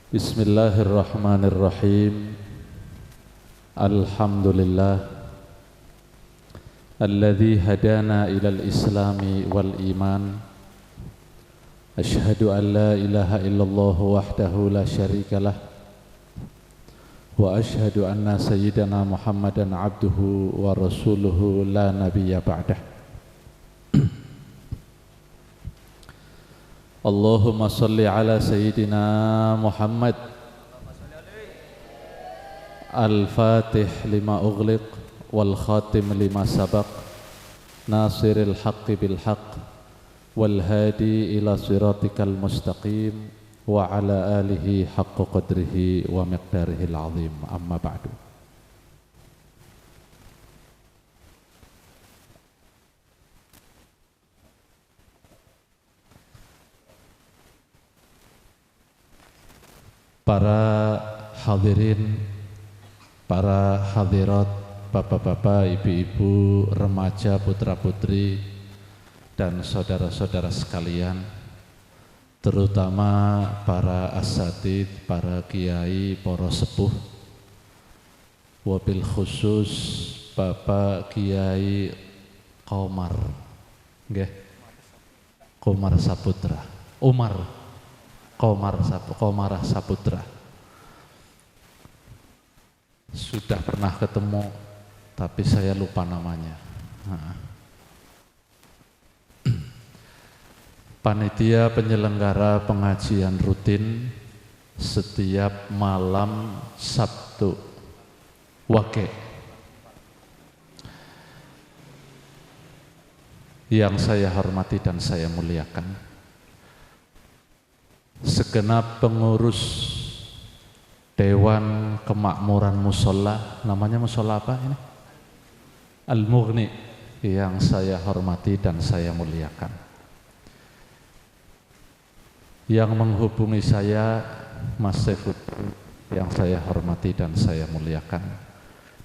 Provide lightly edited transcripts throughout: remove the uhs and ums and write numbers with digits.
Bismillahirrahmanirrahim. Alhamdulillah alladzi hadana ilal islami wal iman. Asyhadu an la ilaha illallah wahdahu la syarikalah wa asyhadu anna sayyidana Muhammadan abduhu wa rasuluhu la nabiyya ba'dah. Allahumma salli ala sayyidina Muhammad al-fatih lima ughliq wal khatim lima sabaq nasiril haqqi bil haqq wal hadi ila siratikal mustaqim wa ala alihi haqqa qadrihi wa miqdarihil azim, amma ba'du. Para hadirin, para hadirat, bapak-bapak, ibu-ibu, remaja, putra-putri, dan saudara-saudara sekalian, terutama para asatid, para kiai, para sepuh, wabil khusus Bapak Kiai Komar, Komar Saputra, Komar Saputra. Sudah pernah ketemu, tapi saya lupa namanya. Panitia penyelenggara pengajian rutin setiap malam Sabtu Wake, yang saya hormati dan saya muliakan, segenap pengurus Dewan Kemakmuran Musola, namanya musola apa ini? Al-Mughni, yang saya hormati dan saya muliakan. Yang menghubungi saya, Mas Saifuddin, yang saya hormati dan saya muliakan.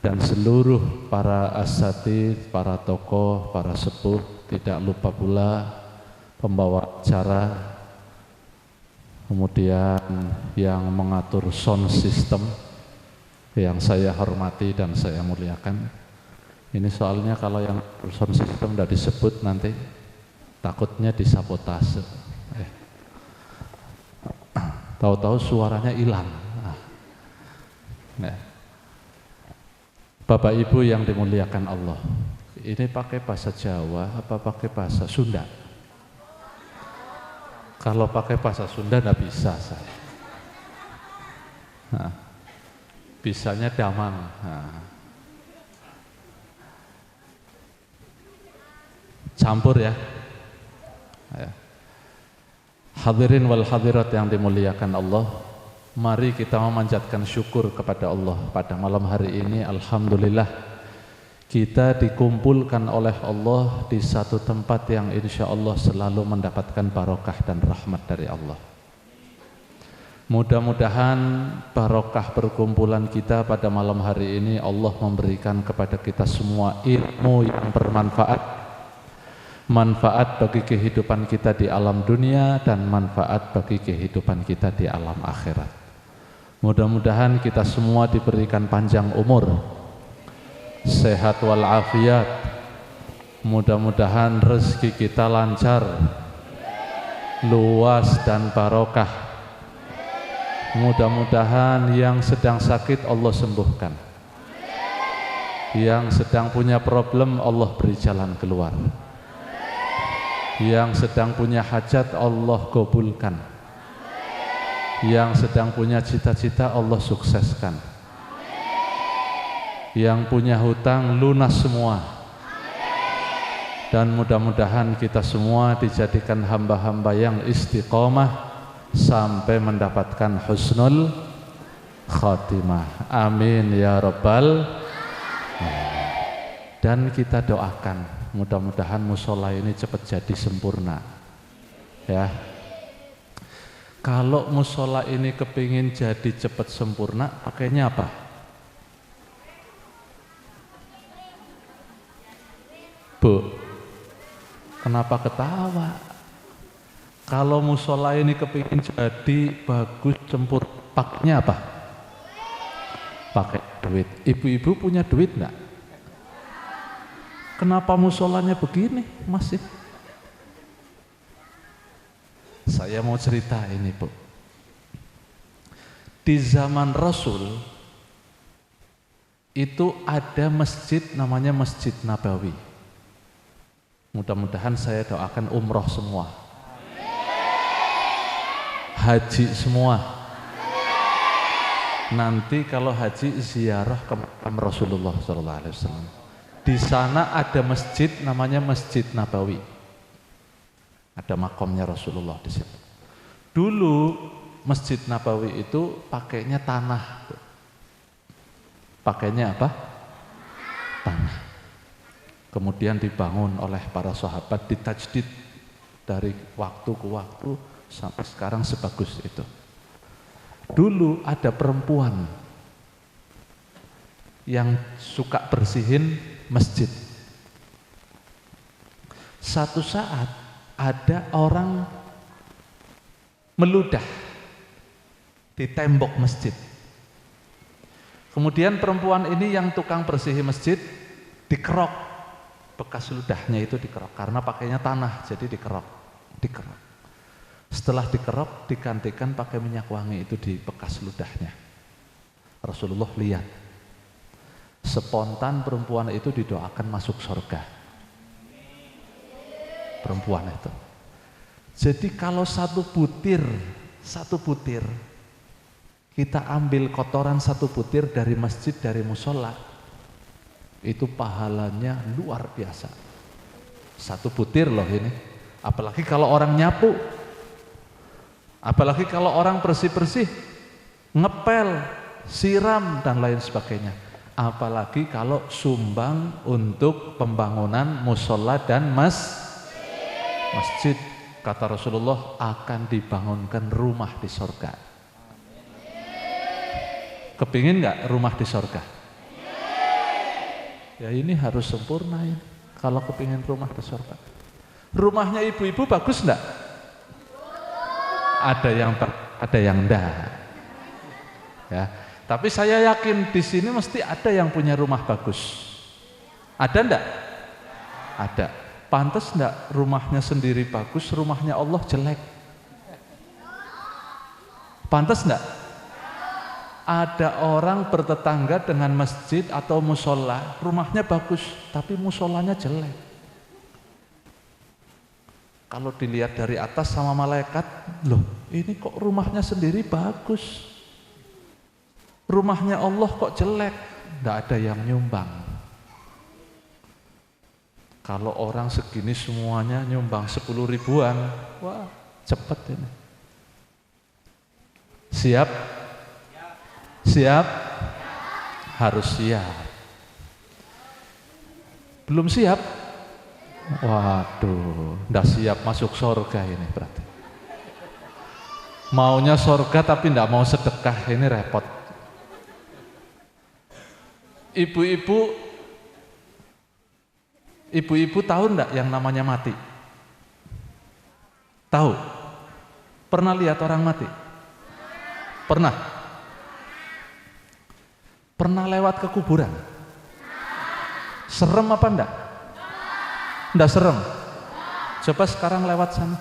Dan seluruh para asatidz, para tokoh, para sepuh, tidak lupa pula pembawa acara, kemudian yang mengatur sound system, yang saya hormati dan saya muliakan. Ini soalnya kalau yang sound system sudah disebut nanti takutnya disabotase. Tahu-tahu suaranya hilang. Bapak Ibu yang dimuliakan Allah, ini pakai bahasa Jawa apa pakai bahasa Sunda? Kalau pakai bahasa Sunda enggak bisa saya. Bisanya damang. Campur ya. Hadirin wal hadirat yang dimuliakan Allah, mari kita memanjatkan syukur kepada Allah pada malam hari ini. Alhamdulillah, kita dikumpulkan oleh Allah di satu tempat yang insya Allah selalu mendapatkan barokah dan rahmat dari Allah. Mudah-mudahan barokah perkumpulan kita pada malam hari ini Allah memberikan kepada kita semua ilmu yang bermanfaat, manfaat bagi kehidupan kita di alam dunia dan manfaat bagi kehidupan kita di alam akhirat. Mudah-mudahan kita semua diberikan panjang umur, sehat walafiat. Mudah-mudahan rezeki kita lancar, luas dan barokah. Mudah-mudahan yang sedang sakit Allah sembuhkan, yang sedang punya problem Allah beri jalan keluar, yang sedang punya hajat Allah kabulkan, yang sedang punya cita-cita Allah sukseskan, yang punya hutang lunas semua. Dan mudah-mudahan kita semua dijadikan hamba-hamba yang istiqomah sampai mendapatkan husnul khatimah. Amin ya rabbal alamin. Dan kita doakan mudah-mudahan musola ini cepat jadi sempurna. Ya. Kalau musola ini kepingin jadi cepat sempurna, pakainya apa? Bu, kenapa ketawa? Kalau musola ini kepingin jadi bagus cempur, paknya apa? Pakai duit. Ibu-ibu punya duit enggak? Kenapa musolanya begini masih? Saya mau cerita ini, Bu. Di zaman Rasul itu ada masjid namanya Masjid Nabawi. Mudah-mudahan saya doakan umroh semua, haji semua. Nanti kalau haji ziarah ke makam Rasulullah SAW. Di sana ada masjid namanya Masjid Nabawi. Ada makamnya Rasulullah di situ. Dulu Masjid Nabawi itu pakainya tanah. Pakainya apa? Tanah. Kemudian dibangun oleh para sahabat, ditajdid dari waktu ke waktu sampai sekarang sebagus itu. Dulu ada perempuan yang suka bersihin masjid. Satu saat ada orang meludah di tembok masjid. Kemudian perempuan ini yang tukang bersihin masjid dikerok, bekas ludahnya itu dikerok karena pakainya tanah, jadi dikerok. Setelah dikerok digantikan pakai minyak wangi itu di bekas ludahnya. Rasulullah lihat, spontan perempuan itu didoakan masuk surga. Perempuan itu. Jadi kalau satu butir kita ambil kotoran satu butir dari masjid, dari musola, itu pahalanya luar biasa. Satu butir loh ini. Apalagi kalau orang nyapu, apalagi kalau orang bersih-bersih, ngepel, siram dan lain sebagainya. Apalagi kalau sumbang untuk pembangunan musola dan masjid. Kata Rasulullah akan dibangunkan rumah di surga. Kepingin nggak rumah di surga? Ya ini harus sempurna ya. Kalau kepingin rumah di surga. Rumahnya ibu-ibu bagus enggak? Ada yang enggak. Ya. Tapi saya yakin di sini mesti ada yang punya rumah bagus. Ada enggak? Ada. Pantas enggak rumahnya sendiri bagus, rumahnya Allah jelek? Pantas enggak? Ada orang bertetangga dengan masjid atau musola, rumahnya bagus, tapi musolanya jelek. Kalau dilihat dari atas sama malaikat, loh ini kok rumahnya sendiri bagus, rumahnya Allah kok jelek, nggak ada yang nyumbang. Kalau orang segini semuanya nyumbang 10 ribuan, wah cepet ini. Siap? Siap? Harus siap. Belum siap? Waduh, nggak siap masuk surga ini berarti. Maunya surga tapi nggak mau sedekah, ini repot. Ibu-ibu tahu nggak yang namanya mati? Tahu? Pernah lihat orang mati? Pernah? Pernah lewat ke kuburan? Serem apa enggak? Enggak serem. Coba sekarang lewat sana.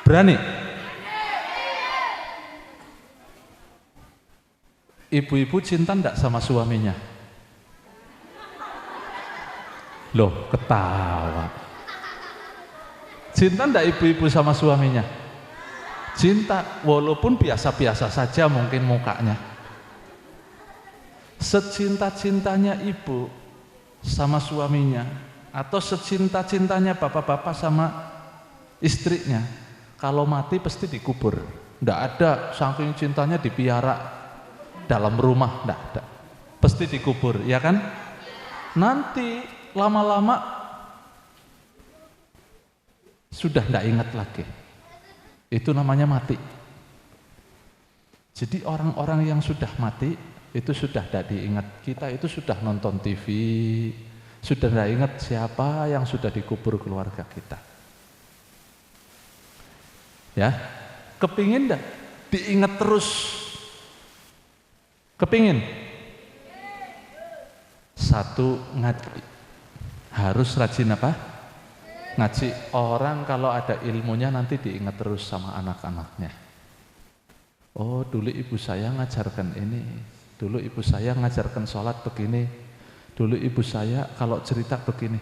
Berani? Ibu-ibu cinta enggak sama suaminya? Loh, ketawa. Cinta enggak ibu-ibu sama suaminya? Cinta, walaupun biasa-biasa saja mungkin mukanya. Secinta-cintanya ibu sama suaminya, atau secinta-cintanya bapak-bapak sama istrinya, kalau mati pasti dikubur. Enggak ada saking cintanya dipiara dalam rumah, enggak ada. Pasti dikubur, ya kan? Nanti lama-lama sudah enggak ingat lagi. Itu namanya mati. Jadi orang-orang yang sudah mati itu sudah tidak diingat. Kita itu sudah nonton TV, sudah tidak ingat siapa yang sudah dikubur keluarga kita. Ya, kepingin tidak diingat terus? Kepingin? Satu, ngaji. Harus rajin apa? Ngaji. Orang kalau ada ilmunya nanti diingat terus sama anak-anaknya. Oh, dulu ibu saya ngajarkan ini. Dulu ibu saya ngajarkan sholat begini. Dulu ibu saya kalau cerita begini.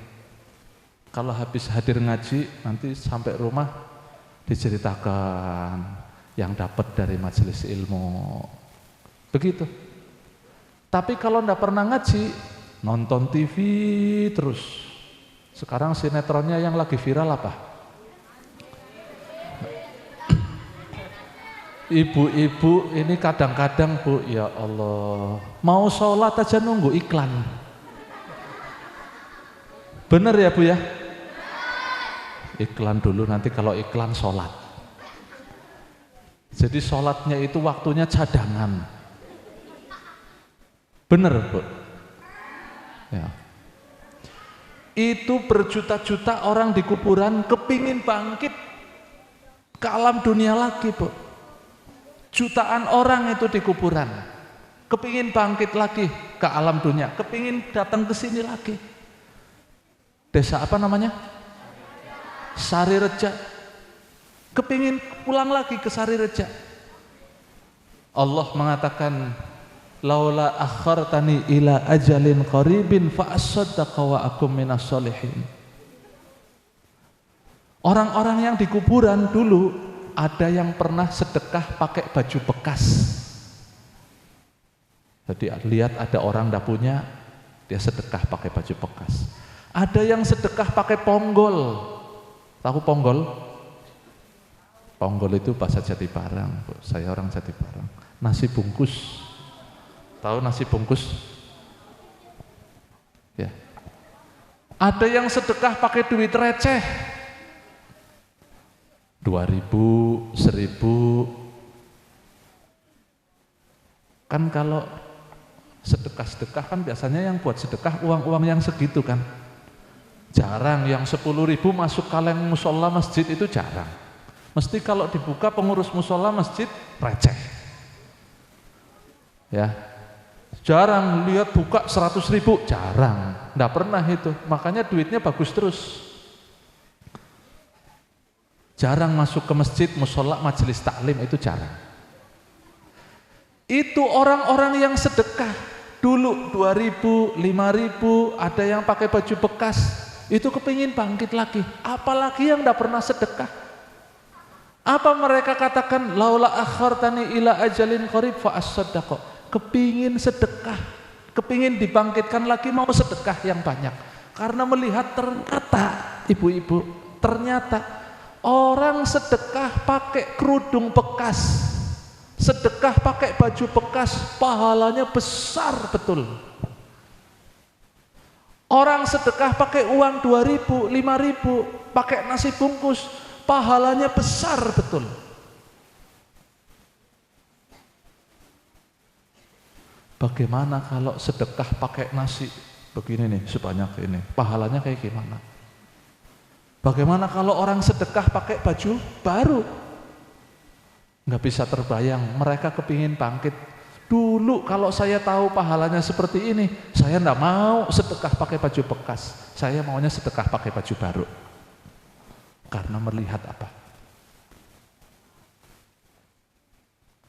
Kalau habis hadir ngaji, nanti sampai rumah diceritakan yang dapat dari majelis ilmu. Begitu. Tapi kalau enggak pernah ngaji, nonton TV terus. Sekarang sinetronnya yang lagi viral apa? Ibu-ibu ini kadang-kadang, Bu, ya Allah, mau sholat aja nunggu iklan. Bener ya, Bu ya? Iklan dulu, nanti kalau iklan sholat. Jadi sholatnya itu waktunya cadangan. Bener, Bu? Ya. Itu berjuta-juta orang di kuburan kepingin bangkit ke alam dunia lagi, Bu. Jutaan orang itu di kuburan kepingin bangkit lagi ke alam dunia, kepingin datang ke sini lagi. Desa apa namanya? Sarireja. Kepingin pulang lagi ke Sarireja. Allah mengatakan, laula akhartani ila ajalin qaribin fa asaddaqa wa akum minas sholihin. Orang-orang yang di kuburan dulu ada yang pernah sedekah pakai baju bekas. Jadi lihat ada orang tidak punya, dia sedekah pakai baju bekas. Ada yang sedekah pakai ponggol. Tahu ponggol? Ponggol itu bahasa Jatibarang, Bu. Saya orang Jatibarang. Nasi bungkus. Tahu nasi bungkus? Ya. Ada yang sedekah pakai duit receh. 2.000, 1.000. Kan kalau sedekah-sedekah kan biasanya yang buat sedekah uang-uang yang segitu kan. Jarang yang 10.000 masuk kaleng musola masjid, itu jarang. Mesti kalau dibuka pengurus musola masjid receh. Ya. Jarang lihat buka 100.000, jarang. Nggak pernah itu. Makanya duitnya bagus terus. Jarang masuk ke masjid, musola, majelis taklim, itu jarang. Itu orang-orang yang sedekah dulu 2.000, 5.000, ada yang pakai baju bekas, itu kepingin bangkit lagi. Apalagi yang tidak pernah sedekah. Apa mereka katakan? Laula akhartani ila ajalin qarib fa asaddaqa. Kepingin sedekah, kepingin dibangkitkan lagi, mau sedekah yang banyak. Karena melihat ternyata, ibu-ibu, ternyata orang sedekah pakai kerudung bekas, sedekah pakai baju bekas, pahalanya besar betul. Orang sedekah pakai uang 2.000, 5.000, pakai nasi bungkus, pahalanya besar betul. Bagaimana kalau sedekah pakai nasi begini nih, sebanyak ini, pahalanya kayak gimana? Bagaimana kalau orang sedekah pakai baju baru? Nggak bisa terbayang, mereka kepingin bangkit. Dulu kalau saya tahu pahalanya seperti ini, saya nggak mau sedekah pakai baju bekas. Saya maunya sedekah pakai baju baru. Karena melihat apa?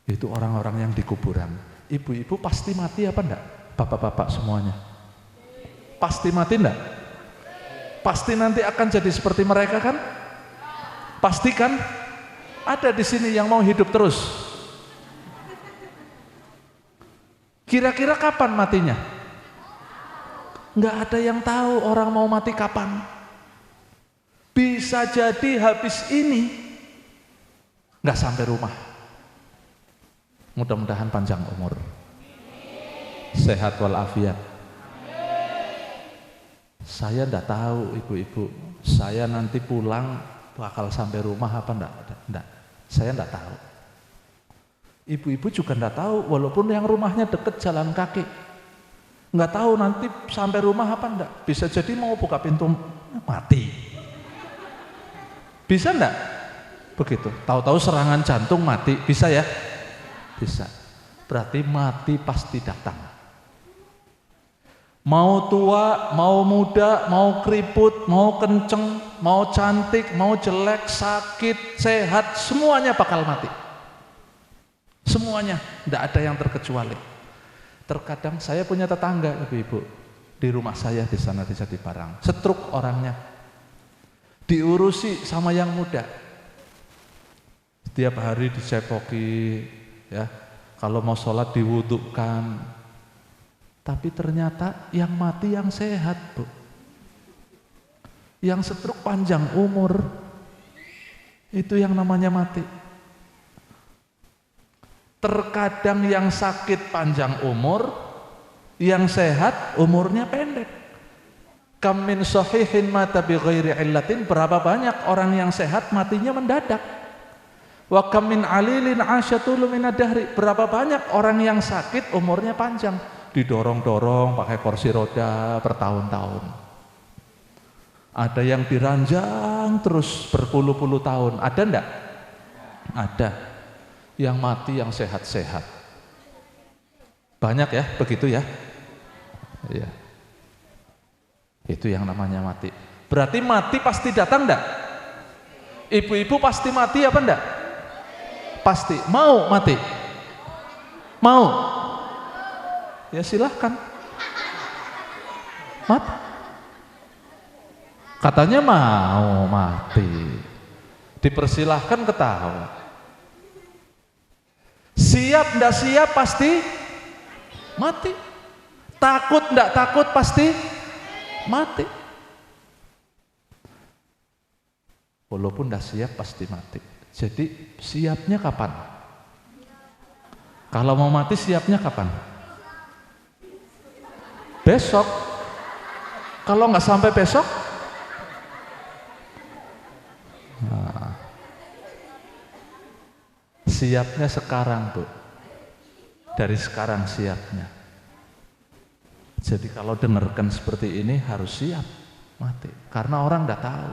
Itu orang-orang yang di kuburan. Ibu-ibu pasti mati apa enggak? Bapak-bapak semuanya. Pasti mati enggak? Pasti nanti akan jadi seperti mereka kan? Pasti kan? Ada di sini yang mau hidup terus. Kira-kira kapan matinya? Enggak ada yang tahu orang mau mati kapan. Bisa jadi habis ini enggak sampai rumah. Mudah-mudahan panjang umur, sehat walafiat. Saya enggak tahu ibu-ibu, saya nanti pulang bakal sampai rumah apa enggak? Saya enggak tahu. Ibu-ibu juga nggak tahu, walaupun yang rumahnya deket jalan kaki, nggak tahu nanti sampai rumah apa enggak. Bisa jadi mau buka pintu mati. Bisa enggak? Begitu. Tahu-tahu serangan jantung mati, bisa ya? Bisa. Berarti mati pasti datang. Mau tua, mau muda, mau keriput, mau kenceng, mau cantik, mau jelek, sakit, sehat, semuanya bakal mati. Semuanya, tidak ada yang terkecuali. Terkadang saya punya tetangga, ibu-ibu, di rumah saya di sana di Jatibarang, stroke orangnya, diurusi sama yang muda, setiap hari dicepoki, ya, kalau mau sholat diwudukkan, tapi ternyata yang mati yang sehat, Bu, yang stroke panjang umur, itu yang namanya mati. Terkadang yang sakit panjang umur, yang sehat umurnya pendek. Kam min sahihin mata bi ghairi illatin, berapa banyak orang yang sehat matinya mendadak. Wa kam min alilin asyatul min ad-dahri, berapa banyak orang yang sakit umurnya panjang, didorong-dorong pakai kursi roda bertahun-tahun. Ada yang diranjang terus berpuluh-puluh tahun, ada enggak? Ada. Yang mati yang sehat-sehat banyak ya, begitu ya. Iya. Itu yang namanya mati. Berarti mati pasti datang enggak? Ibu-ibu pasti mati apa enggak? Pasti. Mau mati? Mau? Ya silahkan mati. Katanya mau mati, dipersilahkan ketawa. Siap ndak siap pasti mati. Takut ndak takut pasti mati. Walaupun ndak siap pasti mati. Jadi siapnya kapan? Kalau mau mati siapnya kapan? Besok. Kalau nggak sampai besok, nah, siapnya sekarang, Bu. Dari sekarang siapnya. Jadi kalau dengarkan seperti ini harus siap mati. Karena orang enggak tahu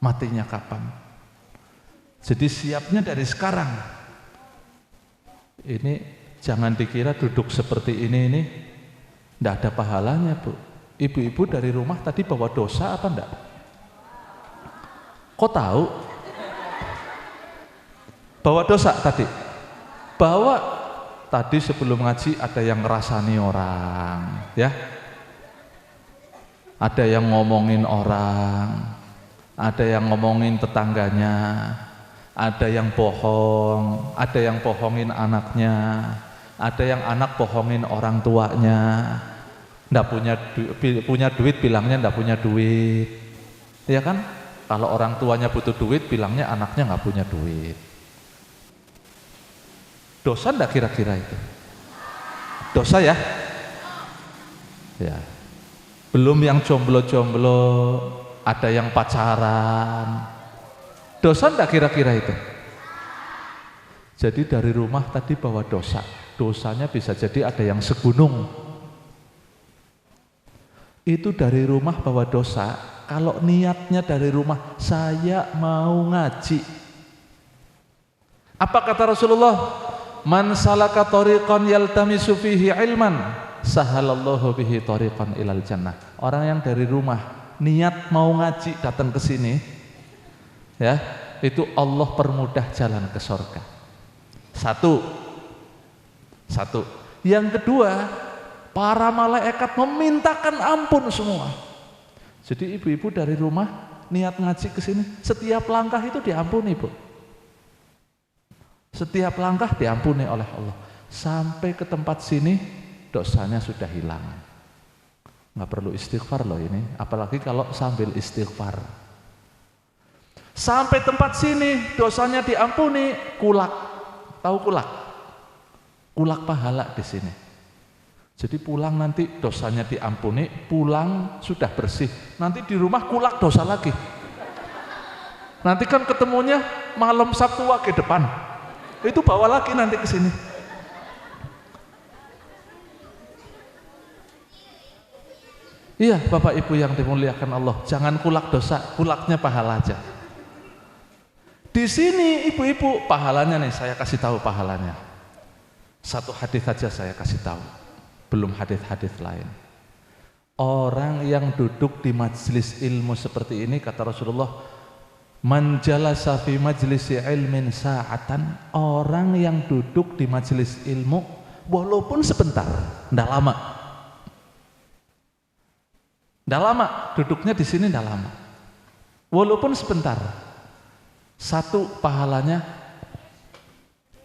matinya kapan. Jadi siapnya dari sekarang. Ini jangan dikira duduk seperti ini enggak ada pahalanya, Bu. Ibu-ibu dari rumah tadi bawa dosa apa enggak? Kok tahu? Bawa dosa tadi? Bawa. Tadi sebelum ngaji ada yang ngerasani orang, ya. Ada yang ngomongin orang, ada yang ngomongin tetangganya, ada yang bohong, ada yang bohongin anaknya, ada yang anak bohongin orang tuanya. Nggak punya duit bilangnya nggak punya duit, ya kan? Kalau orang tuanya butuh duit bilangnya anaknya nggak punya duit. Dosa enggak kira-kira itu? Dosa ya? Ya. Belum yang jomblo-jomblo, ada yang pacaran. Dosa enggak kira-kira itu? Jadi dari rumah tadi bawa dosa. Dosanya bisa jadi ada yang segunung. Itu dari rumah bawa dosa. Kalau niatnya dari rumah, saya mau ngaji. Apa kata Rasulullah? Man salaka tariqan yaltamisu fihi ilman sahalallahu bihi tariqan ilal jannah. Orang yang dari rumah niat mau ngaji datang ke sini, ya, itu Allah permudah jalan ke surga. Satu. Yang kedua, para malaikat memintakan ampun semua. Jadi ibu-ibu dari rumah niat ngaji ke sini, setiap langkah itu diampuni, Bu. Setiap langkah diampuni oleh Allah. Sampai ke tempat sini dosanya sudah hilang. Nggak perlu istighfar loh ini, apalagi kalau sambil istighfar. Sampai tempat sini dosanya diampuni, kulak. Tahu kulak? Kulak pahala di sini. Jadi pulang nanti dosanya diampuni, pulang sudah bersih. Nanti di rumah kulak dosa lagi. Nanti kan ketemunya malam Sabtu Wage depan. Itu bawa lagi nanti ke sini. Iya, Bapak Ibu yang dimuliakan Allah, jangan kulak dosa, kulaknya pahala aja. Di sini ibu-ibu pahalanya nih, saya kasih tahu pahalanya. Satu hadis saja saya kasih tahu, belum hadis-hadis lain. Orang yang duduk di majelis ilmu seperti ini, kata Rasulullah, man jalasa fi majlisi ilmin sa'atan, orang yang duduk di majelis ilmu walaupun sebentar, ndak lama. Ndak lama, duduknya di sini ndak lama. Walaupun sebentar. Satu pahalanya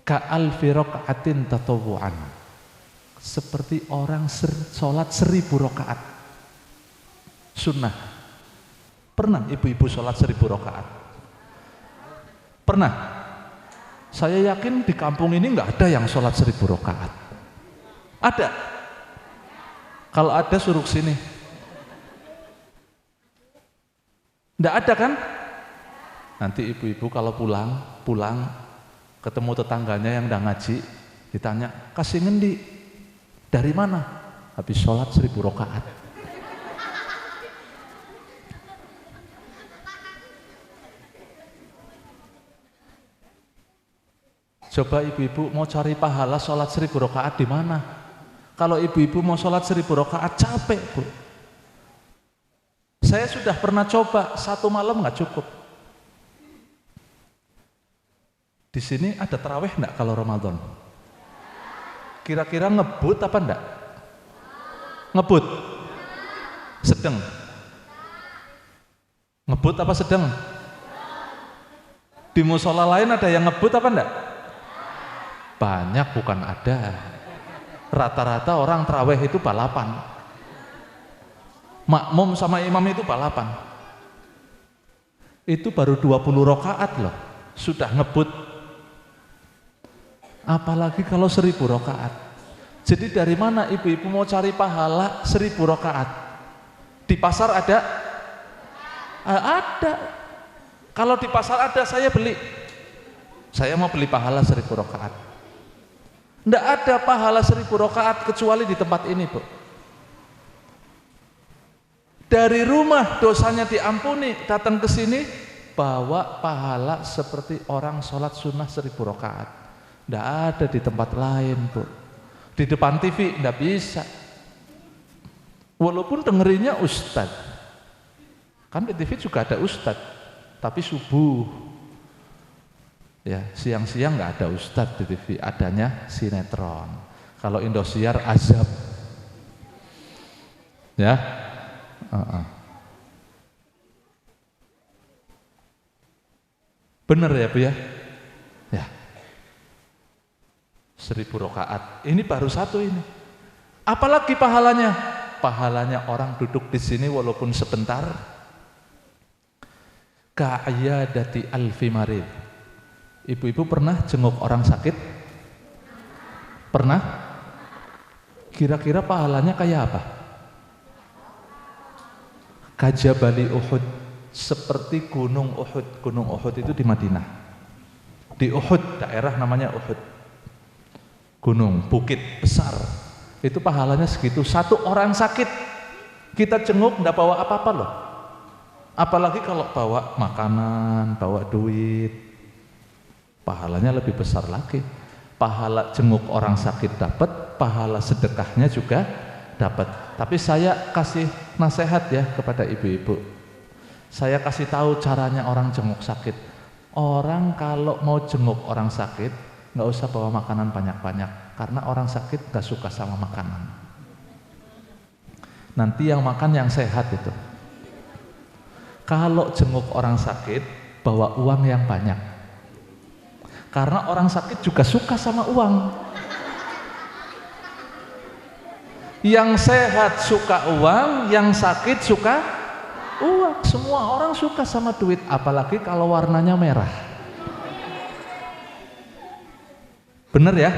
ka'alfi raka'atin tatawu'an. Seperti orang sholat 1000 rakaat. Sunnah. Pernah ibu-ibu sholat 1000 rakaat? Pernah? Saya yakin di kampung ini nggak ada yang sholat 1000 rakaat. Ada? Kalau ada suruh sini. Nggak ada kan? Nanti ibu-ibu kalau pulang ketemu tetangganya yang udah ngaji, ditanya, kasih ngendi? Dari mana? Habis sholat 1000 rakaat. Coba ibu-ibu mau cari pahala sholat 1000 rakaat di mana? Kalau ibu-ibu mau sholat 1000 rakaat capek, Bu. Saya sudah pernah coba, 1 malam nggak cukup. Di sini ada tarawih enggak kalau Ramadan? Kira-kira ngebut apa enggak? Ngebut? Sedang? Ngebut apa sedang? Di musola lain ada yang ngebut apa enggak? Banyak, bukan ada. Rata-rata orang tarawih itu balapan. Makmum sama imam itu balapan. Itu baru 20 rakaat loh, sudah ngebut. Apalagi kalau 1000 rakaat. Jadi dari mana ibu-ibu mau cari pahala 1000 rakaat? Di pasar ada? Ada. Kalau di pasar ada, saya beli. Saya mau beli pahala 1000 rakaat. Tidak ada pahala 1000 rakaat kecuali di tempat ini, Bu. Dari rumah dosanya diampuni, datang ke sini bawa pahala seperti orang sholat sunnah 1000 rakaat. Tidak ada di tempat lain, Bu. Di depan TV tidak bisa. Walaupun dengerinnya ustad. Kan di TV juga ada ustad, tapi subuh. Ya, siang-siang nggak ada ustad di TV, adanya sinetron. Kalau Indosiar azab. Ya. Bener ya, Bu ya? Ya. 1000 rakaat. Ini baru satu ini. Apalagi pahalanya? Pahalanya orang duduk di sini walaupun sebentar. Ka'iyadati alfi marid. Ibu-ibu pernah jenguk orang sakit? Pernah? Kira-kira pahalanya kayak apa? Kajabali Uhud, seperti gunung Uhud. Gunung Uhud itu di Madinah. Di Uhud, daerah namanya Uhud. Gunung, bukit besar. Itu pahalanya segitu. Satu orang sakit, kita jenguk enggak bawa apa-apa loh. Apalagi kalau bawa makanan, bawa duit, pahalanya lebih besar lagi. Pahala jenguk orang sakit dapat, pahala sedekahnya juga dapat. Tapi saya kasih nasihat ya kepada ibu-ibu. Saya kasih tahu caranya orang jenguk sakit. Orang kalau mau jenguk orang sakit, nggak usah bawa makanan banyak-banyak, karena orang sakit nggak suka sama makanan. Nanti yang makan yang sehat itu. Kalau jenguk orang sakit, bawa uang yang banyak, karena orang sakit juga suka sama uang. Yang sehat suka uang, yang sakit suka uang. Semua orang suka sama duit, apalagi kalau warnanya merah. Bener ya?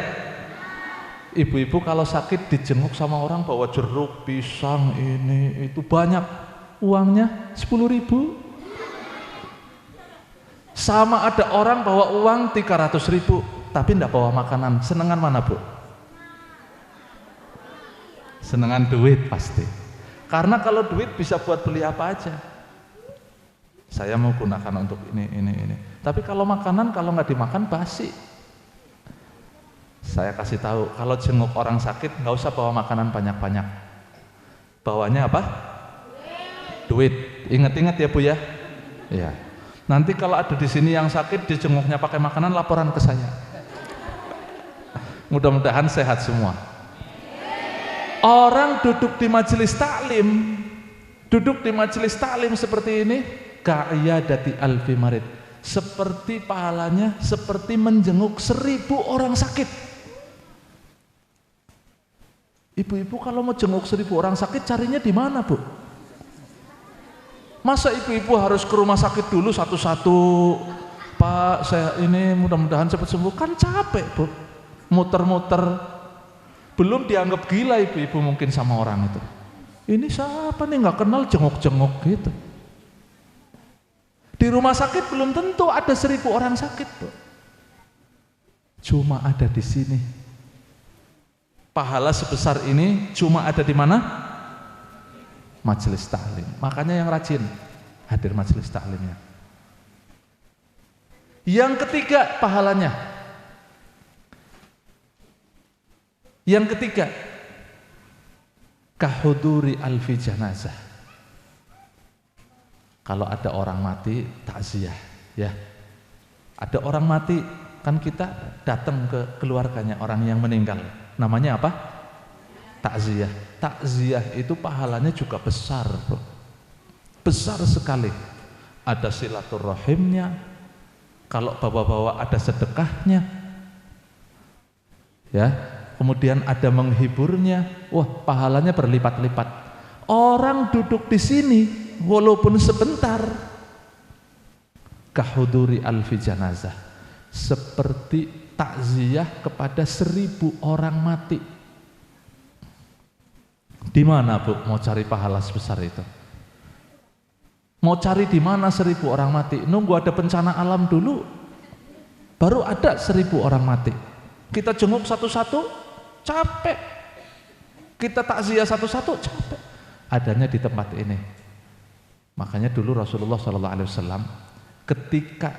Ibu-ibu kalau sakit dijenguk sama orang bawa jeruk, pisang, ini, itu banyak. Uangnya 10.000. Sama ada orang bawa uang 300.000. tapi ndak bawa makanan, senengan mana Bu? Senengan duit pasti. Karena kalau duit bisa buat beli apa aja. Saya mau gunakan untuk ini. Tapi kalau makanan kalau nggak dimakan basi. Saya kasih tahu, kalau jenguk orang sakit nggak usah bawa makanan banyak-banyak. Bawanya apa? Duit. Ingat-ingat ya Bu ya. Ya. Nanti kalau ada di sini yang sakit dijenguknya pakai makanan, laporan ke saya. Mudah-mudahan sehat semua. Orang duduk di majelis taklim, seperti ini, ka'iyadati alfi marid, seperti pahalanya seperti menjenguk 1000 orang sakit. Ibu-ibu kalau mau jenguk 1000 orang sakit carinya di mana Bu? Masa ibu-ibu harus ke rumah sakit dulu satu-satu? Pak, saya ini mudah-mudahan cepat sembuh. Kan capek Bu, muter-muter. Belum dianggap gila ibu-ibu mungkin sama orang itu. Ini siapa nih nggak kenal jenguk-jenguk gitu. Di rumah sakit belum tentu ada 1000 orang sakit Bu. Cuma ada di sini. Pahala sebesar ini cuma ada di mana? Majelis taklim. Makanya yang rajin hadir majelis taklimnya. Yang ketiga pahalanya. Yang ketiga, kahuduri alfi janazah. Kalau ada orang mati, takziah, ya. Ada orang mati, kan kita datang ke keluarganya orang yang meninggal. Namanya apa? Takziah. Takziah itu pahalanya juga besar, Bro. Besar sekali. Ada silaturahimnya. Kalau bawa-bawa ada sedekahnya. Ya. Kemudian ada menghiburnya, wah pahalanya berlipat-lipat. Orang duduk di sini walaupun sebentar, kahuduri alfi janazah, seperti takziah kepada 1000 orang mati. Di mana Bu mau cari pahala sebesar itu? Mau cari di mana 1000 orang mati? Nunggu ada bencana alam dulu, baru ada 1000 orang mati. Kita jenguk satu-satu, capek. Kita takziah satu-satu, capek. Adanya di tempat ini. Makanya dulu Rasulullah SAW ketika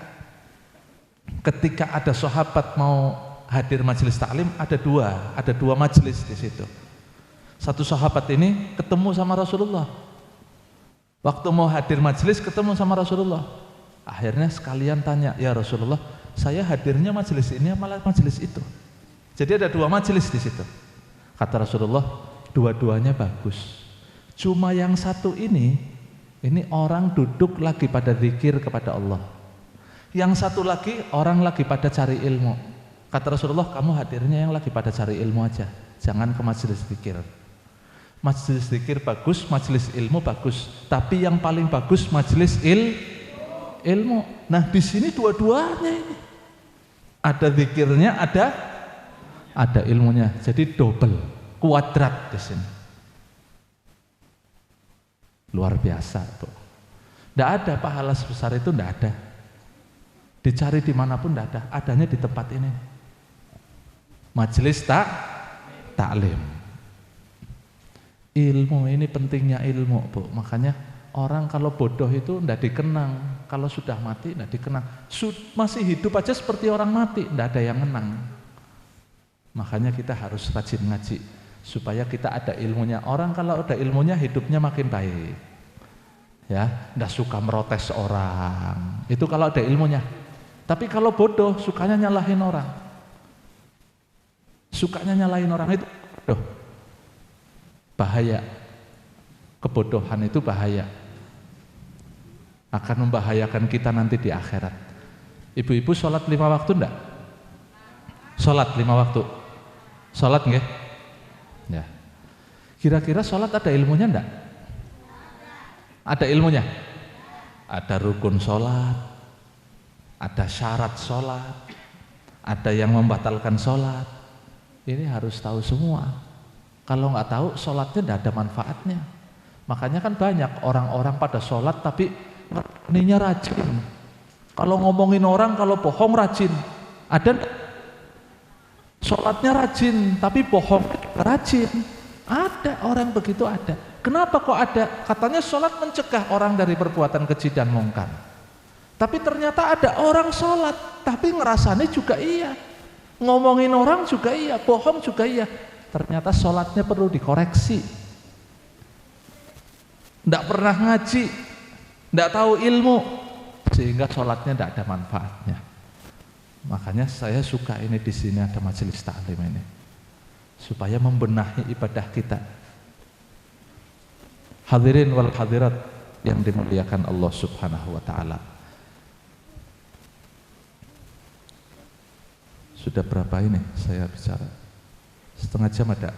ada sahabat mau hadir majelis taklim, ada dua majelis di situ. Satu sahabat ini ketemu sama Rasulullah. Waktu mau hadir majelis ketemu sama Rasulullah. Akhirnya sekalian tanya, ya Rasulullah, saya hadirnya majelis ini malah majelis itu. Jadi ada 2 majelis di situ. Kata Rasulullah, dua-duanya bagus. Cuma yang satu ini orang duduk lagi pada zikir kepada Allah. Yang satu lagi orang lagi pada cari ilmu. Kata Rasulullah, kamu hadirnya yang lagi pada cari ilmu aja. Jangan ke majelis zikir. Majelis zikir bagus, majelis ilmu bagus. Tapi yang paling bagus majelis ilmu. Nah di sini dua-duanya ini. Ada zikirnya, ada ilmunya, jadi double, kuadrat di sini. Luar biasa tuh. Tidak ada pahala sebesar itu, tidak ada. Dicari dimanapun tidak ada, adanya di tempat ini. Majelis taklim. Ilmu ini pentingnya ilmu Bu. Makanya orang kalau bodoh itu tidak dikenang, kalau sudah mati tidak dikenang. Masih hidup aja seperti orang mati, tidak ada yang menang. Makanya kita harus rajin ngaji supaya kita ada ilmunya. Orang kalau ada ilmunya hidupnya makin baik. Ya, nggak suka merotes orang. Itu kalau ada ilmunya. Tapi kalau bodoh, sukanya nyalahin orang. Sukanya nyalahin orang itu bodoh. Bahaya. Kebodohan itu bahaya. Akan membahayakan kita nanti di akhirat. Ibu-ibu sholat 5 waktu enggak? Sholat 5 waktu. Sholat nggih? Ya. Kira-kira sholat ada ilmunya enggak? Ada ilmunya? Ada rukun sholat, ada syarat sholat, ada yang membatalkan sholat. Ini harus tahu semua. Kalau nggak tahu, sholatnya tidak ada manfaatnya. Makanya kan banyak orang-orang pada sholat tapi ininya rajin. Kalau ngomongin orang, kalau bohong rajin. Ada sholatnya rajin, tapi bohong rajin. Ada orang begitu, ada. Kenapa kok ada? Katanya sholat mencegah orang dari perbuatan keji dan mungkar. Tapi ternyata ada orang sholat, tapi ngerasanya juga iya, ngomongin orang juga iya, bohong juga iya. Ternyata sholatnya perlu dikoreksi. Tidak pernah ngaji, tidak tahu ilmu, sehingga sholatnya tidak ada manfaatnya. Makanya saya suka ini di sini ada majelis taklim ini, supaya membenahi ibadah kita. Hadirin wal hadirat yang dimuliakan Allah Subhanahu wa taala. Sudah berapa ini saya bicara? Setengah jam ada?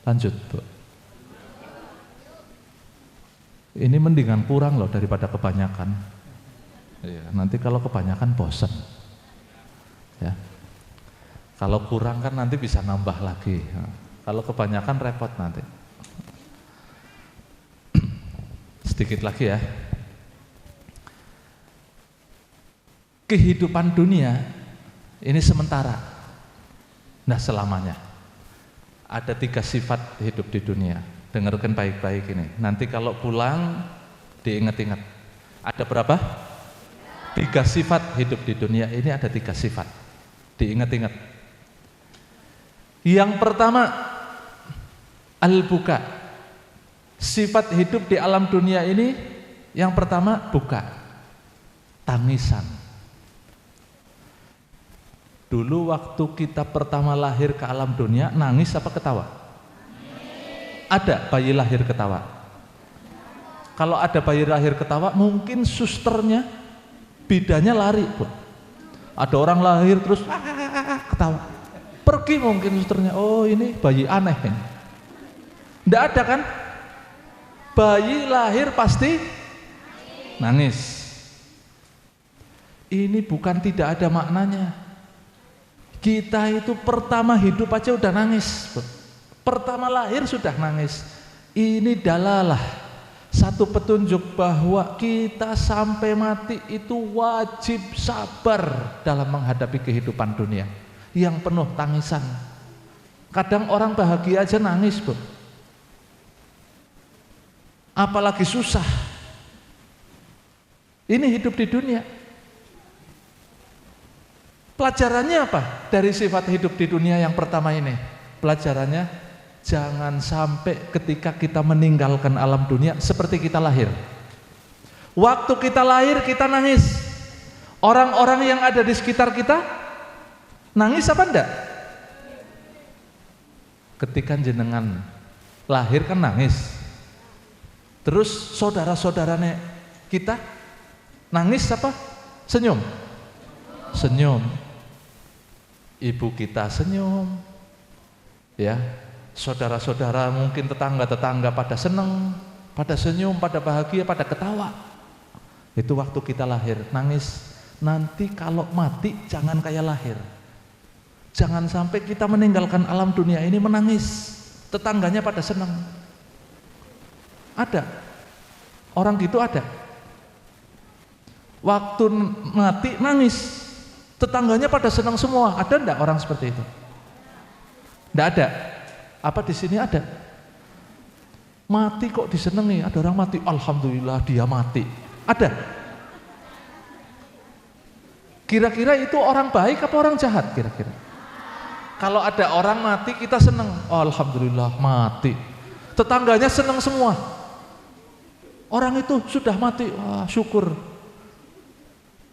Lanjut, Bu. Ini mendingan kurang loh daripada kebanyakan. Ya, nanti kalau kebanyakan bosan. Ya. Kalau kurang kan nanti bisa nambah lagi. Kalau kebanyakan repot nanti. Sedikit lagi ya. Kehidupan dunia ini sementara, nah selamanya. Ada 3 sifat hidup di dunia. Dengarkan baik-baik ini. Nanti kalau pulang diingat-ingat. Ada berapa? 3 sifat hidup di dunia ini, ada 3 sifat. Diingat-ingat. Yang pertama, al-buka. Sifat hidup di alam dunia ini yang pertama buka, tangisan. Dulu waktu kita pertama lahir ke alam dunia, nangis apa ketawa? Ada bayi lahir ketawa. Kalau ada bayi lahir ketawa, mungkin susternya, bidanya lari pun. Ada orang lahir terus ketawa, pergi mungkin susternya. Oh ini bayi aneh. Tidak ada kan? Bayi lahir pasti nangis. Ini bukan tidak ada maknanya. Kita itu pertama hidup aja udah nangis. Pertama lahir sudah nangis. Ini dalalah, satu petunjuk bahwa kita sampai mati itu wajib sabar dalam menghadapi kehidupan dunia yang penuh tangisan. Kadang orang bahagia aja nangis, Bu. Apalagi susah. Ini hidup di dunia. Pelajarannya apa dari sifat hidup di dunia yang pertama ini? Pelajarannya, jangan sampai ketika kita meninggalkan alam dunia seperti kita lahir. Waktu kita lahir kita nangis. Orang-orang yang ada di sekitar kita nangis apa enggak? Ketika jenengan lahir kan nangis. Terus saudara-saudaranya kita nangis apa? Senyum. Senyum. Ibu kita senyum. Ya, saudara-saudara mungkin tetangga-tetangga pada seneng, pada senyum, pada bahagia, pada ketawa. Itu waktu kita lahir, nangis. Nanti kalau mati jangan kayak lahir. Jangan sampai kita meninggalkan alam dunia ini menangis. Tetangganya pada seneng. Ada orang gitu, ada. Waktu mati nangis, tetangganya pada senang semua. Ada enggak orang seperti itu? Enggak ada. Apa di sini ada? Mati kok disenengi? Ada orang mati, alhamdulillah dia mati. Ada? Kira-kira itu orang baik apa orang jahat kira-kira? Kalau ada orang mati kita senang, oh, alhamdulillah mati. Tetangganya senang semua. Orang itu sudah mati, wah syukur.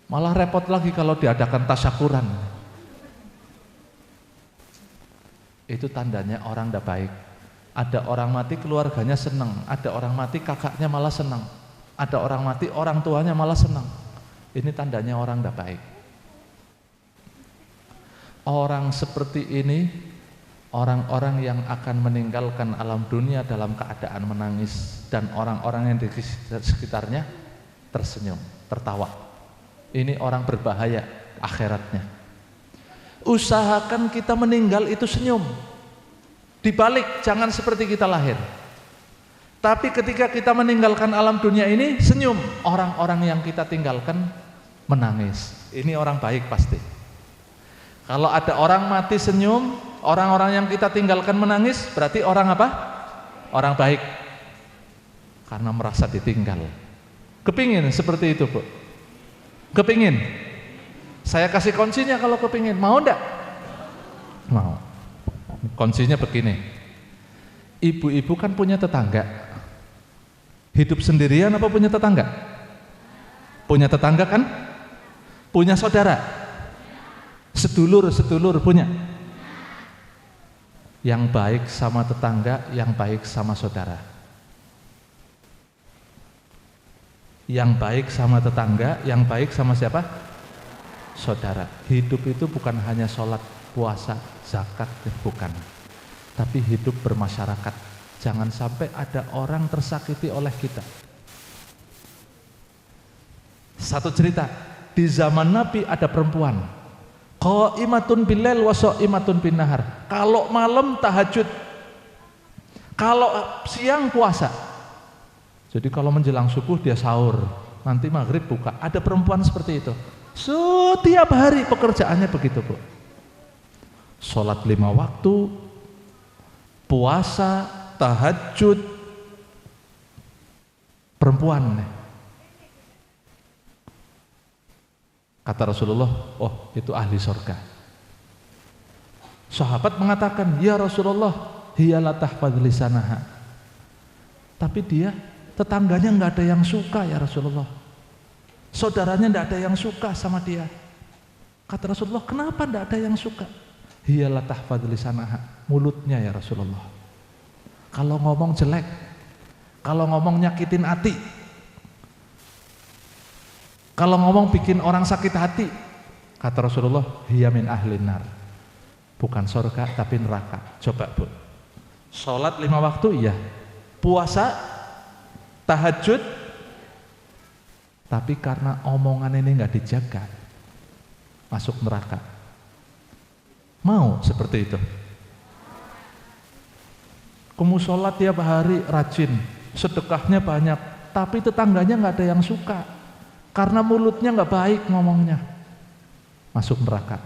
Malah repot lagi kalau diadakan tasyakuran. Itu tandanya orang tidak baik. Ada orang mati keluarganya senang, ada orang mati kakaknya malah senang, ada orang mati orang tuanya malah senang. Ini tandanya orang tidak baik. Orang seperti ini orang-orang yang akan meninggalkan alam dunia dalam keadaan menangis, dan orang-orang yang di sekitarnya tersenyum, tertawa. Ini orang berbahaya akhiratnya. Usahakan kita meninggal itu senyum. Dibalik, jangan seperti kita lahir. Tapi ketika kita meninggalkan alam dunia ini senyum. Orang-orang yang kita tinggalkan menangis. Ini orang baik pasti. Kalau ada orang mati senyum, orang-orang yang kita tinggalkan menangis, berarti orang apa? Orang baik. Karena merasa ditinggal. Kepingin seperti itu, Bu? Kepingin? Saya kasih kuncinya kalau kepingin. Mau enggak? Mau. Kuncinya begini. Ibu-ibu kan punya tetangga. Hidup sendirian apa punya tetangga? Punya tetangga kan? Punya saudara? Sedulur punya? Yang baik sama tetangga, yang baik sama saudara. Yang baik sama tetangga, yang baik sama siapa? Saudara. Hidup itu bukan hanya sholat, puasa, zakat, bukan. Tapi hidup bermasyarakat. Jangan sampai ada orang tersakiti oleh kita. Satu cerita, di zaman Nabi ada perempuan qaimatun billail wa shaimatun bin nahar. Kalau malam tahajud, kalau siang puasa. Jadi kalau menjelang subuh dia sahur, nanti maghrib buka. Ada perempuan seperti itu. Setiap hari pekerjaannya begitu, Bu. Sholat 5 waktu, puasa, tahajud, perempuan. Kata Rasulullah, oh itu ahli surga. Sahabat mengatakan, ya Rasulullah, hiyalah tahfadz lisanaha. Tapi dia, tetangganya nggak ada yang suka ya Rasulullah. Saudaranya nggak ada yang suka sama dia. Kata Rasulullah, kenapa nggak ada yang suka? Hiyalah tahfadz lisanaha, mulutnya ya Rasulullah. Kalau ngomong jelek, kalau ngomong nyakitin hati, kalau ngomong bikin orang sakit hati, kata Rasulullah, hiya min ahlin nar. Bukan surga tapi neraka. Coba, Bu. Sholat 5 waktu iya, puasa, tahajud, tapi karena omongan ini nggak dijaga, masuk neraka. Mau seperti itu? Kamu sholat tiap hari rajin, sedekahnya banyak, tapi tetangganya nggak ada yang suka. Karena mulutnya nggak baik ngomongnya, masuk neraka.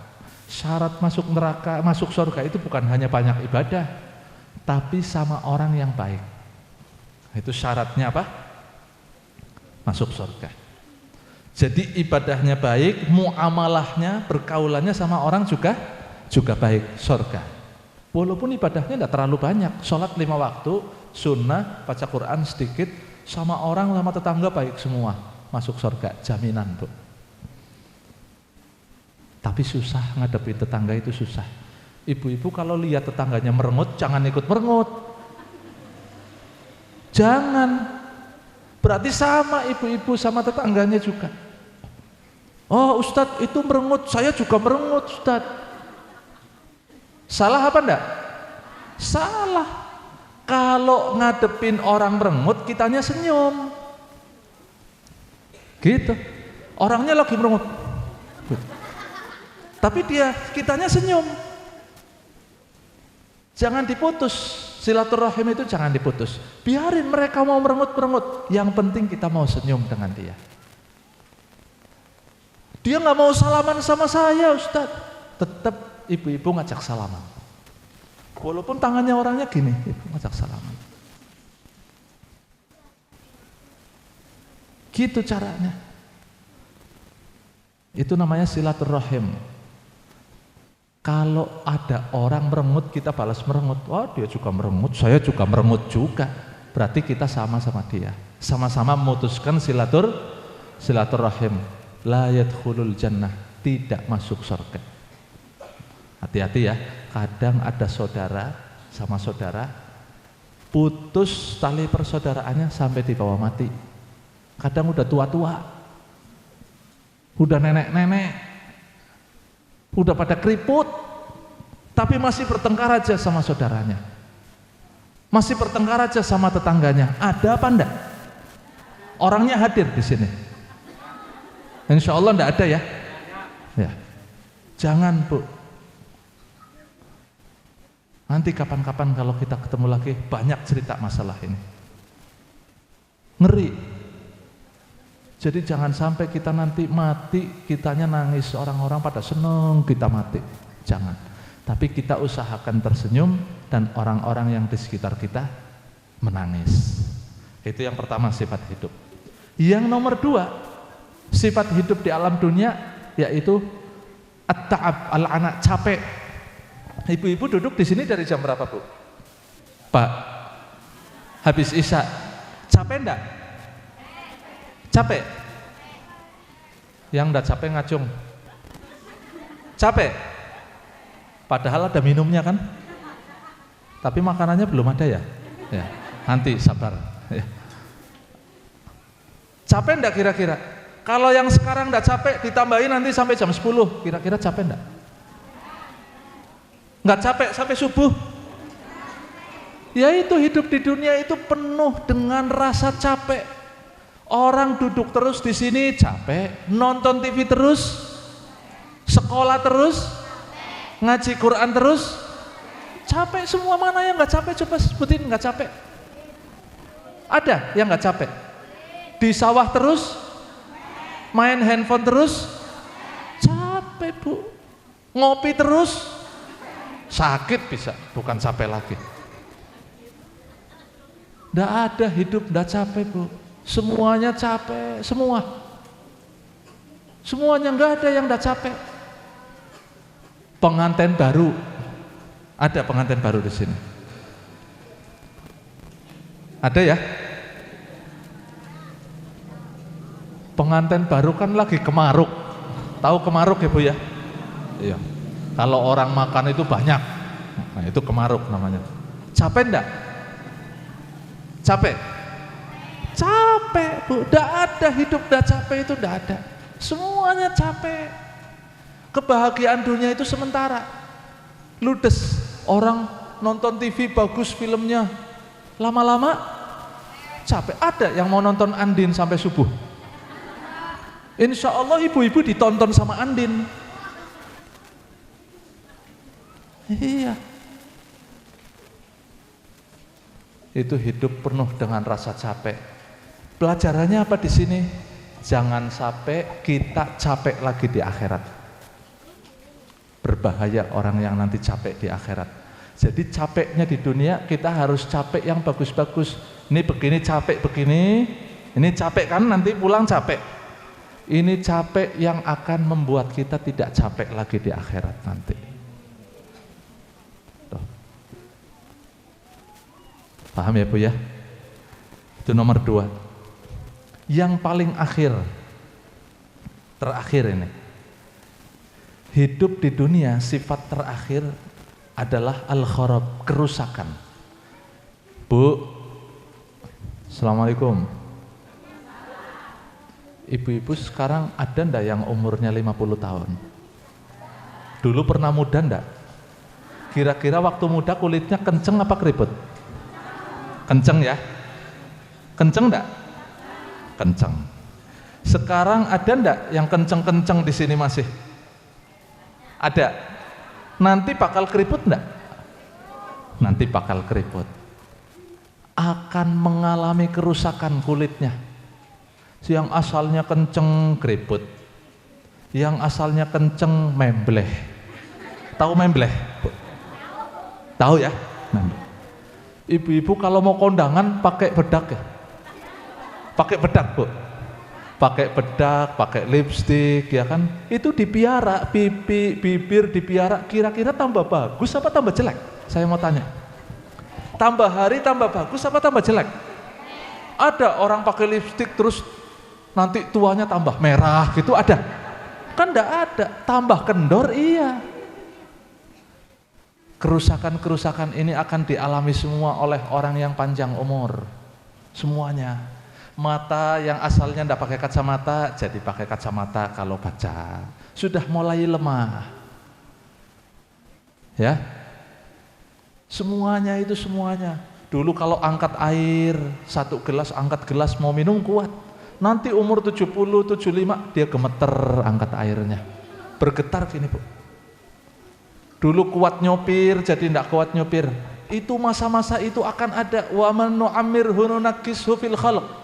Syarat masuk neraka, masuk surga itu bukan hanya banyak ibadah, tapi sama orang yang baik. Itu syaratnya apa? Masuk surga. Jadi ibadahnya baik, muamalahnya, pergaulannya sama orang juga baik, surga. Walaupun ibadahnya tidak terlalu banyak, sholat 5 waktu, sunnah, baca Quran sedikit, sama orang, sama tetangga baik semua. Masuk surga, jaminan, Bu. Tapi susah ngadepin tetangga itu susah. Ibu-ibu kalau lihat tetangganya merengut, jangan ikut merengut. Jangan. Berarti sama ibu-ibu sama tetangganya juga. Oh Ustadz itu merengut, saya juga merengut Ustadz. Salah apa enggak? Salah. Kalau ngadepin orang merengut, kitanya senyum. Gitu, orangnya lagi merengut, tapi kitanya senyum. Jangan diputus, silaturahim itu jangan diputus. Biarin mereka mau merengut, yang penting kita mau senyum dengan dia. Dia nggak mau salaman sama saya, Ustadz, tetap ibu-ibu ngajak salaman. Walaupun tangannya orangnya gini, ibu ngajak salaman. Gitu caranya. Itu namanya silaturahim. Kalau ada orang merengut, kita balas merengut. Wah, dia juga merengut, saya juga merengut juga. Berarti kita sama-sama dia. Sama-sama memutuskan silaturahim. La yadkhulul jannah, tidak masuk surga. Hati-hati ya. Kadang ada saudara sama saudara putus tali persaudaraannya sampai di bawah mati. Kadang udah tua-tua, udah nenek-nenek, udah pada keriput, tapi masih bertengkar aja sama saudaranya, masih bertengkar aja sama tetangganya. Ada apa enggak? Orangnya hadir di sini. Insya Allah enggak ada ya. Ya, jangan, Bu. Nanti kapan-kapan kalau kita ketemu lagi banyak cerita masalah ini. Ngeri. Jadi jangan sampai kita nanti mati, kitanya nangis, orang-orang pada seneng kita mati. Jangan. Tapi kita usahakan tersenyum dan orang-orang yang di sekitar kita menangis. Itu yang pertama, sifat hidup. Yang nomor 2, sifat hidup di alam dunia yaitu at-ta'ab, al-ana, capek. Ibu-ibu duduk di sini dari jam berapa, Bu? Pak, habis Isya. Capek enggak? Capek? Yang enggak capek ngacung. Capek? Padahal ada minumnya kan? Tapi makanannya belum ada ya? Ya, nanti sabar. Ya. Capek enggak kira-kira? Kalau yang sekarang enggak capek ditambahin nanti sampai jam 10, kira-kira capek enggak? Enggak capek sampai subuh? Ya itu hidup di dunia itu penuh dengan rasa capek. Orang duduk terus di sini capek, nonton TV terus, sekolah terus, ngaji Quran terus, capek semua. Mana yang nggak capek? Coba sebutin nggak capek. Ada yang nggak capek? Di sawah terus, main handphone terus, capek Bu. Ngopi terus, sakit bisa, bukan capek lagi. Nggak ada hidup nggak capek Bu. Semuanya capek, semua. Semuanya nggak ada yang nggak capek. Pengantin baru, ada pengantin baru di sini. Ada ya? Pengantin baru kan lagi kemaruk. Tahu kemaruk ya Bu ya? Iya. Kalau orang makan itu banyak, nah itu kemaruk namanya. Capek enggak? Capek? Capek Bu, enggak ada hidup enggak capek, itu enggak ada. Semuanya capek. Kebahagiaan dunia itu sementara. Ludes, orang nonton TV bagus filmnya, lama-lama capek. Ada yang mau nonton Andin sampai subuh? Insya Allah ibu-ibu ditonton sama Andin. Iya. Itu hidup penuh dengan rasa capek. Pelajarannya apa di sini? Jangan sampai kita capek lagi di akhirat. Berbahaya orang yang nanti capek di akhirat. Jadi capeknya di dunia kita harus capek yang bagus-bagus. Ini begini capek begini, ini capek kan nanti pulang capek. Ini capek yang akan membuat kita tidak capek lagi di akhirat nanti. Tuh. Paham ya Bu ya? Itu nomor 2. Yang paling terakhir ini. Hidup di dunia sifat terakhir adalah al-kharab, kerusakan. Bu, Assalamualaikum. Ibu-ibu sekarang ada ndak yang umurnya 50 tahun? Dulu pernah muda ndak? Kira-kira waktu muda kulitnya kenceng apa keriput? Kenceng ya? Kenceng ndak? Kenceng. Sekarang ada ndak yang kenceng-kenceng di sini masih? Ada. Nanti bakal keriput enggak? Nanti bakal keriput. Akan mengalami kerusakan kulitnya. Yang asalnya kenceng keriput. Yang asalnya kenceng membleh. Tahu membleh? Tahu ya? Membleh. Ibu-ibu kalau mau kondangan pakai bedak ya? Pakai bedak Bu. Pakai bedak, pakai lipstik, ya kan? Itu dipiara, pipi, bibir dipiara. Kira-kira tambah bagus apa tambah jelek? Saya mau tanya. Tambah hari tambah bagus apa tambah jelek? Ada orang pakai lipstik terus nanti tuanya tambah merah gitu, ada? Kan enggak ada. Tambah kendor, iya. Kerusakan-kerusakan ini akan dialami semua oleh orang yang panjang umur. Semuanya. Mata yang asalnya tidak pakai kacamata jadi pakai kacamata kalau baca. Sudah mulai lemah. Ya. Semuanya itu semuanya. Dulu kalau angkat air, 1 gelas angkat gelas mau minum kuat. Nanti umur 70, 75 dia gemeter angkat airnya. Bergetar gini Bu. Dulu kuat nyopir jadi tidak kuat nyopir. Itu masa-masa itu akan ada. Wa man nu'ammirhu nunakkishu fil khalq.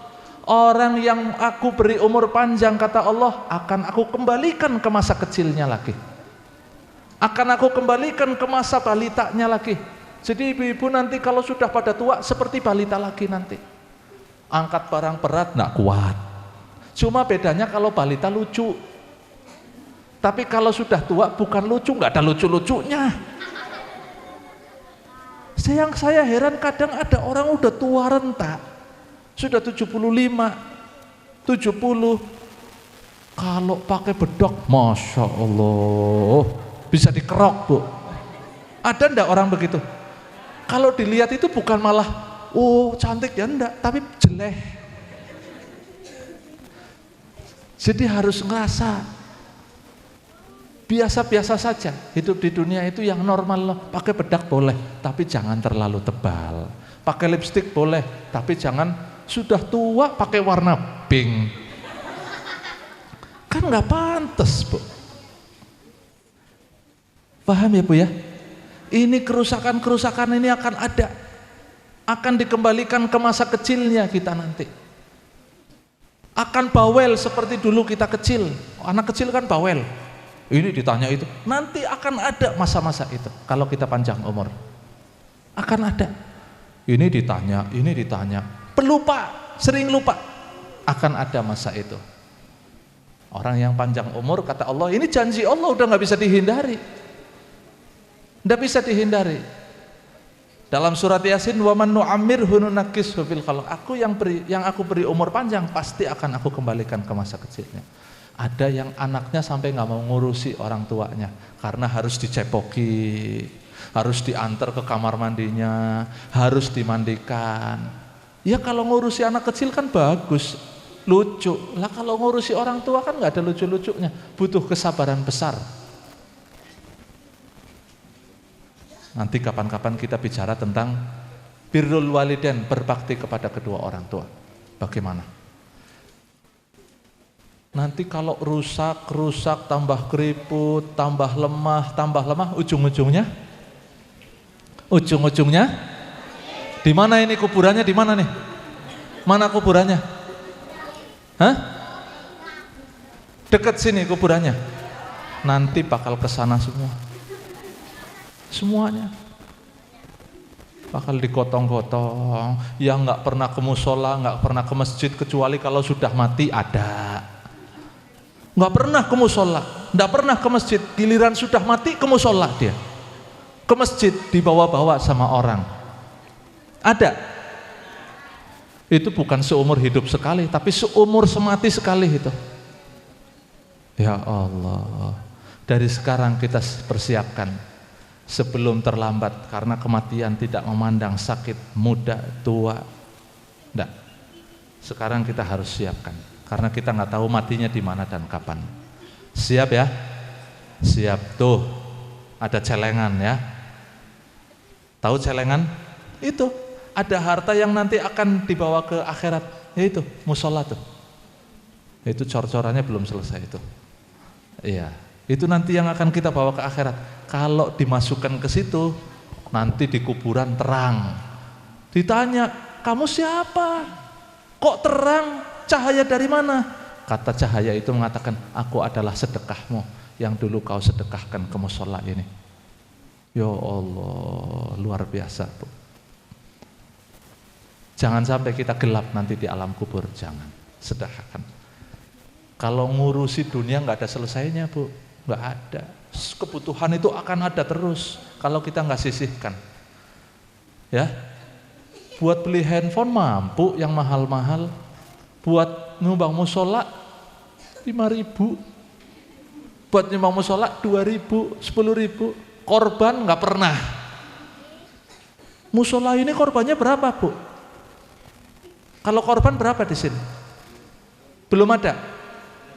Orang yang aku beri umur panjang kata Allah akan aku kembalikan ke masa kecilnya lagi. Akan aku kembalikan ke masa balitanya lagi. Jadi ibu-ibu nanti kalau sudah pada tua seperti balita lagi nanti. Angkat barang berat nggak kuat. Cuma bedanya kalau balita lucu. Tapi kalau sudah tua bukan lucu, nggak ada lucu-lucunya. Yang saya heran kadang ada orang udah tua renta. Sudah 75, 70. Kalau pakai bedok, Masya Allah, bisa dikerok, Bu. Ada enggak orang begitu? Kalau dilihat itu bukan malah, oh cantik ya, enggak, tapi jelek. Jadi harus ngerasa biasa-biasa saja. Hidup di dunia itu yang normal loh. Pakai bedak boleh, tapi jangan terlalu tebal. Pakai lipstik boleh, tapi jangan sudah tua pakai warna pink. Kan nggak pantas, Bu. Paham ya, Bu ya? Ini kerusakan-kerusakan ini akan ada. Akan dikembalikan ke masa kecilnya kita nanti. Akan bawel seperti dulu kita kecil. Anak kecil kan bawel. Ini ditanya itu. Nanti akan ada masa-masa itu kalau kita panjang umur. Akan ada. Ini ditanya. Pelupa, sering lupa. Akan ada masa itu. Orang yang panjang umur, kata Allah, ini janji Allah, udah gak bisa dihindari. Tidak bisa dihindari. Dalam surat Yasin, wa man nu'ammirhu nunakkishu fil khalq. Yang aku beri umur panjang pasti akan aku kembalikan ke masa kecilnya. Ada yang anaknya sampai nggak mau ngurusi orang tuanya karena harus dicepoki, harus diantar ke kamar mandinya, harus dimandikan. Ya kalau ngurusi anak kecil kan bagus, lucu. Lah kalau ngurusi orang tua kan nggak ada lucu-lucunya, butuh kesabaran besar. Nanti kapan-kapan kita bicara tentang birrul walidain, berbakti kepada kedua orang tua. Bagaimana? Nanti kalau rusak, tambah keriput, tambah lemah, ujung-ujungnya di mana ini kuburannya, di mana nih? Mana kuburannya? Hah? Dekat sini kuburannya. Nanti bakal kesana semua. Semuanya bakal digotong-gotong. Yang nggak pernah ke musola, nggak pernah ke masjid, kecuali kalau sudah mati ada. Nggak pernah ke musola, nggak pernah ke masjid, giliran sudah mati ke musola dia, ke masjid dibawa-bawa sama orang. Ada. Itu bukan seumur hidup sekali, tapi seumur semati sekali itu. Ya Allah, dari sekarang kita persiapkan sebelum terlambat, karena kematian tidak memandang sakit, muda, tua. Enggak. Sekarang kita harus siapkan, karena kita nggak tahu matinya di mana dan kapan. Siap ya? Siap. Tuh, ada celengan ya. Tahu celengan? Itu ada harta yang nanti akan dibawa ke akhirat, yaitu musola tuh. Itu cor-corannya belum selesai itu. Iya, itu nanti yang akan kita bawa ke akhirat. Kalau dimasukkan ke situ, nanti di kuburan terang. Ditanya, kamu siapa? Kok terang? Cahaya dari mana? Kata cahaya itu mengatakan, aku adalah sedekahmu yang dulu kau sedekahkan ke musola ini. Ya Allah, luar biasa, Bu. Jangan sampai kita gelap nanti di alam kubur, jangan. Sedekahkan. Kalau ngurusi dunia nggak ada selesainya, Bu, nggak ada. Kebutuhan itu akan ada terus kalau kita nggak sisihkan. Ya, buat beli handphone mampu yang mahal-mahal, buat nyumbang musola 5.000, buat nyumbang musola 2.000, 10.000, korban nggak pernah. Musola ini korbannya berapa, Bu? Kalau korban berapa di sini? Belum ada.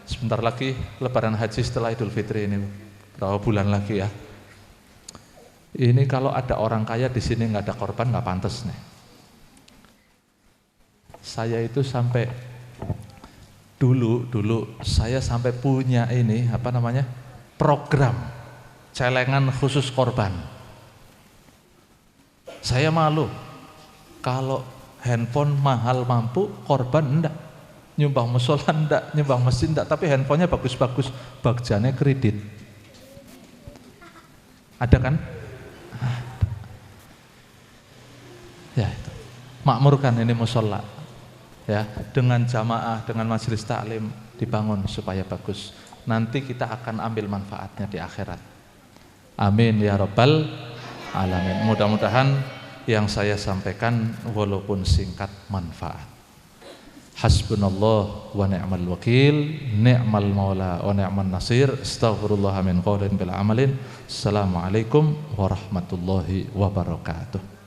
Sebentar lagi Lebaran Haji setelah Idul Fitri ini, berapa bulan lagi ya? Ini kalau ada orang kaya di sini nggak ada korban, nggak pantas nih. Saya itu sampai dulu saya sampai punya ini program celengan khusus korban. Saya malu kalau handphone mahal mampu, korban enggak. Nyumbang musola enggak, nyumbang mesin enggak, tapi handphonenya bagus-bagus, bagjane kredit. Ada kan? Ya itu. Makmurkan ini musola. Ya, dengan jamaah, dengan majelis taklim dibangun supaya bagus. Nanti kita akan ambil manfaatnya di akhirat. Amin ya rabbal alamin. Mudah-mudahan yang saya sampaikan walaupun singkat manfaat. Hasbunallah wa ni'mal wakil, ni'mal maula wa ni'man nasir. Astaghfirullah min qaulin bil amalin. Assalamualaikum warahmatullahi wabarakatuh.